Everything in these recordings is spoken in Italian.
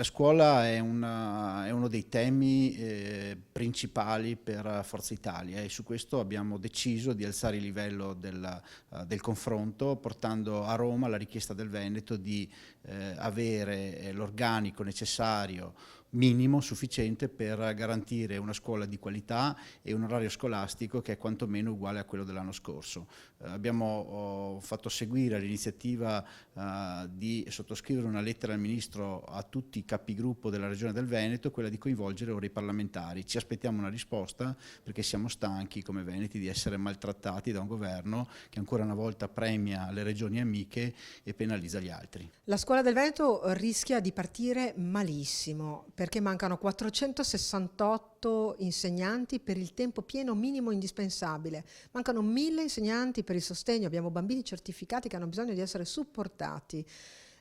La scuola è uno dei temi principali per Forza Italia e su questo abbiamo deciso di alzare il livello del confronto, portando a Roma la richiesta del Veneto di avere l'organico necessario, minimo, sufficiente per garantire una scuola di qualità e un orario scolastico che è quantomeno uguale a quello dell'anno scorso. Abbiamo fatto seguire l'iniziativa di sottoscrivere una lettera al Ministro a tutti i capigruppo della Regione del Veneto, quella di coinvolgere ora i parlamentari. Ci aspettiamo una risposta perché siamo stanchi come veneti di essere maltrattati da un governo che ancora una volta premia le regioni amiche e penalizza gli altri. La scuola del Veneto rischia di partire malissimo perché mancano 468 insegnanti per il tempo pieno minimo indispensabile. Mancano 1000 insegnanti per il sostegno, abbiamo bambini certificati che hanno bisogno di essere supportati.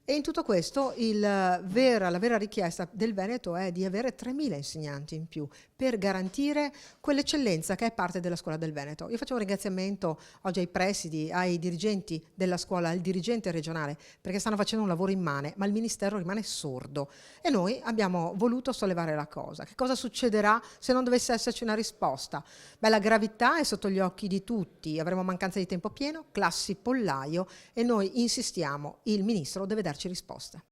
E in tutto questo la vera richiesta del Veneto è di avere 3000 insegnanti in più per garantire quell'eccellenza che è parte della scuola del Veneto. Io faccio un ringraziamento oggi ai presidi, ai dirigenti della scuola, al dirigente regionale, perché stanno facendo un lavoro immane, ma il Ministero rimane sordo. E noi abbiamo voluto sollevare la cosa. Che cosa succederà se non dovesse esserci una risposta? Beh, la gravità è sotto gli occhi di tutti, avremo mancanza di tempo pieno, classi pollaio e noi insistiamo, il Ministro deve darci risposta.